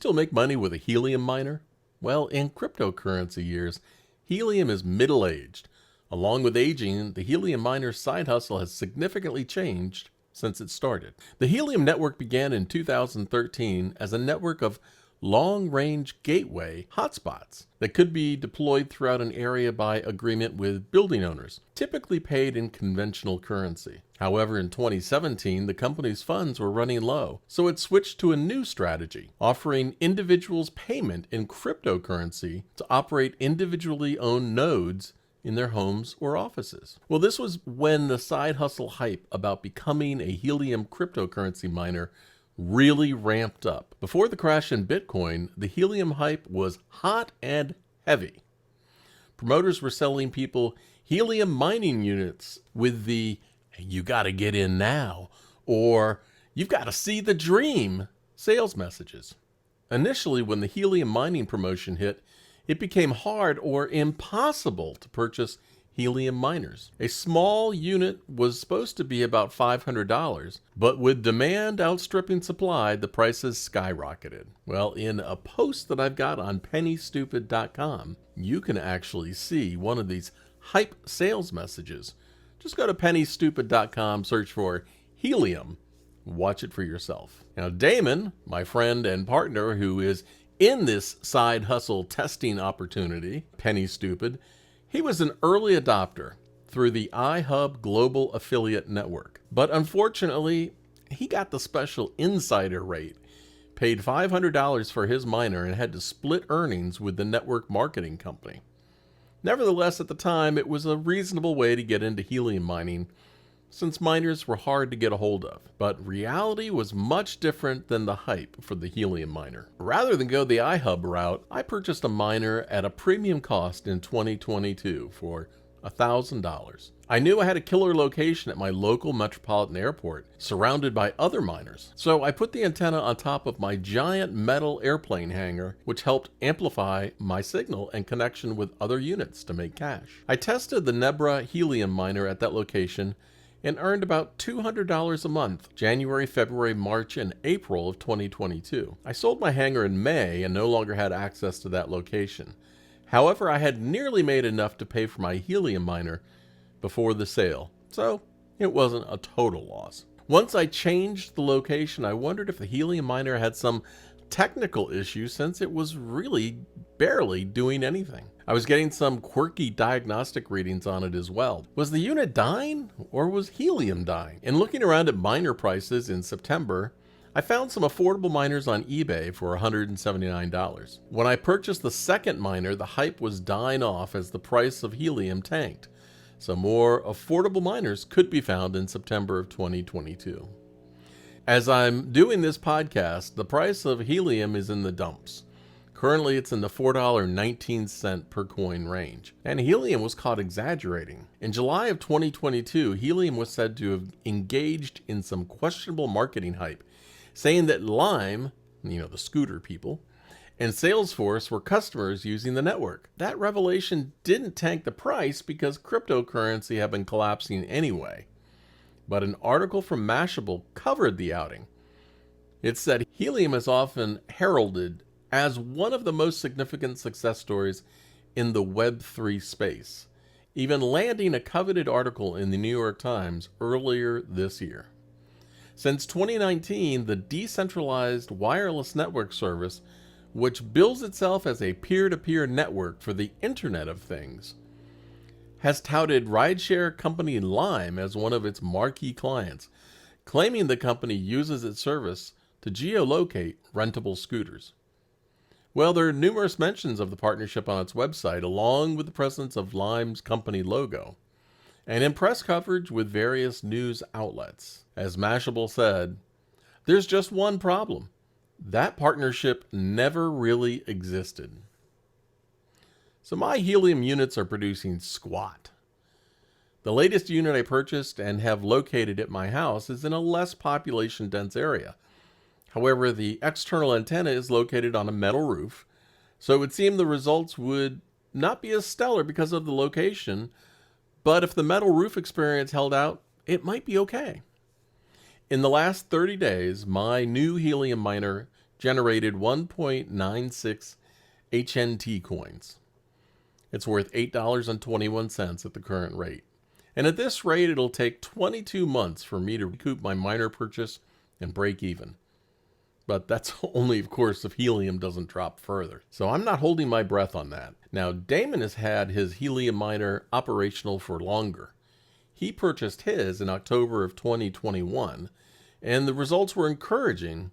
still make money with a helium miner? Well, in cryptocurrency years, helium is middle-aged. Along with aging, the helium miner's side hustle has significantly changed since it started. The Helium network began in 2013 as a network of long-range gateway hotspots that could be deployed throughout an area by agreement with building owners, typically paid in conventional currency. However, in 2017, the company's funds were running low, so it switched to a new strategy, offering individuals payment in cryptocurrency to operate individually owned nodes in their homes or offices. Well, this was when the side hustle hype about becoming a Helium cryptocurrency miner really ramped up. Before the crash in Bitcoin, the Helium hype was hot and heavy. Promoters were selling people Helium mining units with the "you gotta get in now" or "you've gotta see the dream" sales messages. Initially, when the Helium mining promotion hit, it became hard or impossible to purchase helium miners. A small unit was supposed to be about $500, but with demand outstripping supply, the prices skyrocketed. Well, in a post that I've got on pennystupid.com, you can actually see one of these hype sales messages. Just go to pennystupid.com, search for helium, watch it for yourself. Now, Damon, my friend and partner who is in this side hustle testing opportunity, Penny Stupid, he was an early adopter through the iHub Global Affiliate Network. But unfortunately, he got the special insider rate, paid $500 for his miner, and had to split earnings with the network marketing company. Nevertheless, at the time, it was a reasonable way to get into helium mining, since miners were hard to get a hold of. But reality was much different than the hype for the helium miner. Rather than go the iHub route, I purchased a miner at a premium cost in 2022 for $1,000. I knew I had a killer location at my local metropolitan airport, surrounded by other miners. So I put the antenna on top of my giant metal airplane hangar, which helped amplify my signal and connection with other units to make cash. I tested the Nebra helium miner at that location and earned about $200 a month, January, February, March, and April of 2022. I sold my hangar in May and no longer had access to that location. However, I had nearly made enough to pay for my helium miner before the sale, so it wasn't a total loss. Once I changed the location, I wondered if the helium miner had some technical issue since it was really barely doing anything. I was getting some quirky diagnostic readings on it as well. Was the unit dying or was helium dying? In looking around at miner prices in September, I found some affordable miners on eBay for $179. When I purchased the second miner, the hype was dying off as the price of helium tanked. So more affordable miners could be found in September of 2022. As I'm doing this podcast, the price of helium is in the dumps. Currently, it's in the $4.19 per coin range, and Helium was caught exaggerating. In July of 2022, Helium was said to have engaged in some questionable marketing hype, saying that Lime, the scooter people, and Salesforce were customers using the network. That revelation didn't tank the price because cryptocurrency had been collapsing anyway. But an article from Mashable covered the outing. It said Helium is often heralded as one of the most significant success stories in the Web3 space, even landing a coveted article in the New York Times earlier this year. Since 2019, the decentralized wireless network service, which bills itself as a peer-to-peer network for the Internet of Things, has touted rideshare company Lime as one of its marquee clients, claiming the company uses its service to geolocate rentable scooters. Well, there are numerous mentions of the partnership on its website, along with the presence of Lime's company logo, and in press coverage with various news outlets. As Mashable said, there's just one problem. That partnership never really existed. So my helium units are producing squat. The latest unit I purchased and have located at my house is in a less population-dense area. However, the external antenna is located on a metal roof, so it would seem the results would not be as stellar because of the location, but if the metal roof experience held out, it might be okay. In the last 30 days, my new helium miner generated 1.96 HNT coins. It's worth $8.21 at the current rate. And at this rate, it'll take 22 months for me to recoup my miner purchase and break even. But that's only, of course, if Helium doesn't drop further. So I'm not holding my breath on that. Now, Damon has had his Helium miner operational for longer. He purchased his in October of 2021, and the results were encouraging.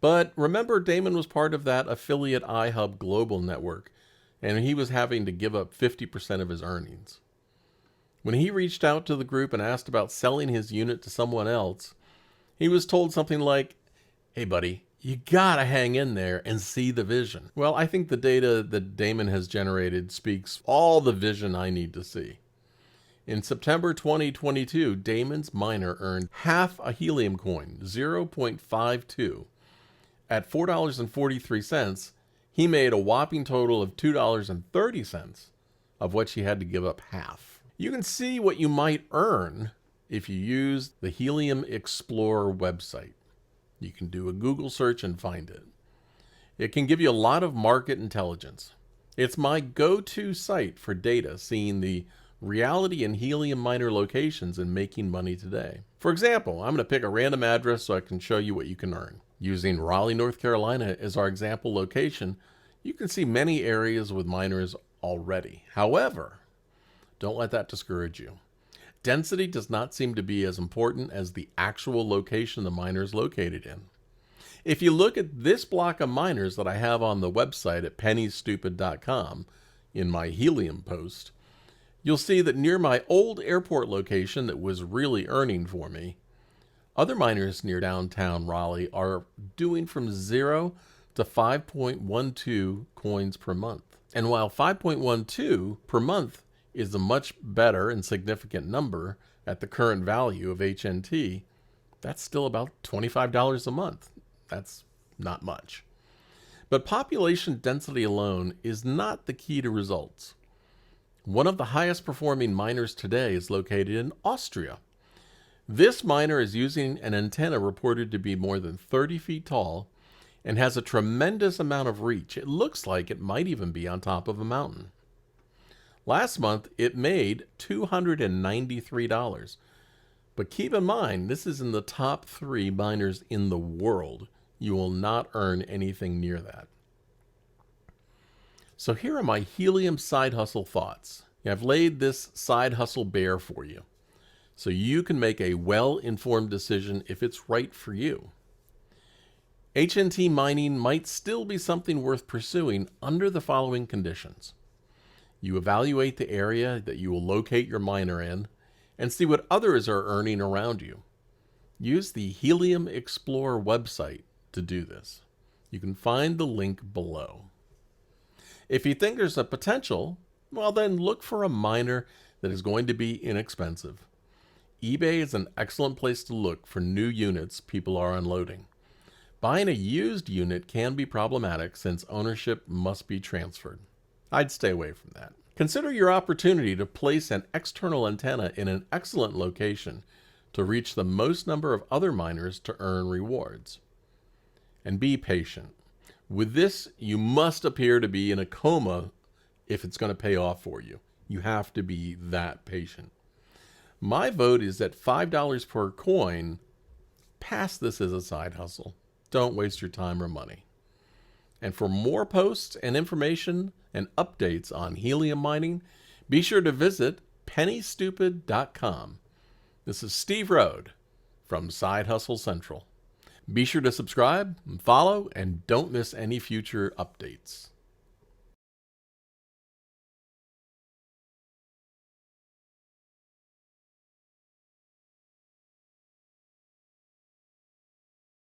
But remember, Damon was part of that affiliate iHub global network, and he was having to give up 50% of his earnings. When he reached out to the group and asked about selling his unit to someone else, he was told something like, "Hey buddy, you gotta hang in there and see the vision." Well, I think the data that Damon has generated speaks all the vision I need to see. In September 2022, Damon's miner earned half a Helium coin, 0.52. At $4.43, he made a whopping total of $2.30, of which he had to give up half. You can see what you might earn if you use the Helium Explorer website. You can do a Google search and find it. It can give you a lot of market intelligence. It's my go-to site for data, seeing the reality in Helium miner locations and making money today. For example, I'm going to pick a random address so I can show you what you can earn. Using Raleigh, North Carolina as our example location, you can see many areas with miners already. However, don't let that discourage you. Density does not seem to be as important as the actual location the miner is located in. If you look at this block of miners that I have on the website at pennystupid.com in my Helium post, you'll see that near my old airport location that was really earning for me, other miners near downtown Raleigh are doing from 0 to 5.12 coins per month. And while 5.12 per month is a much better and significant number at the current value of HNT, that's still about $25 a month. That's not much. But population density alone is not the key to results. One of the highest performing miners today is located in Austria. This miner is using an antenna reported to be more than 30 feet tall and has a tremendous amount of reach. It looks like it might even be on top of a mountain. Last month, it made $293. But keep in mind, this is in the top 3 miners in the world. You will not earn anything near that. So here are my Helium side hustle thoughts. I've laid this side hustle bare for you, so you can make a well-informed decision if it's right for you. HNT mining might still be something worth pursuing under the following conditions. You evaluate the area that you will locate your miner in and see what others are earning around you. Use the Helium Explorer website to do this. You can find the link below. If you think there's a potential, well then look for a miner that is going to be inexpensive. eBay is an excellent place to look for new units people are unloading. Buying a used unit can be problematic since ownership must be transferred. I'd stay away from that. Consider your opportunity to place an external antenna in an excellent location to reach the most number of other miners to earn rewards. And be patient. With this, you must appear to be in a coma if it's going to pay off for you. You have to be that patient. My vote is at $5 per coin. Pass this as a side hustle. Don't waste your time or money. And for more posts and information and updates on Helium mining, be sure to visit pennystupid.com. This is Steve Rode from Side Hustle Central. Be sure to subscribe and follow, and don't miss any future updates.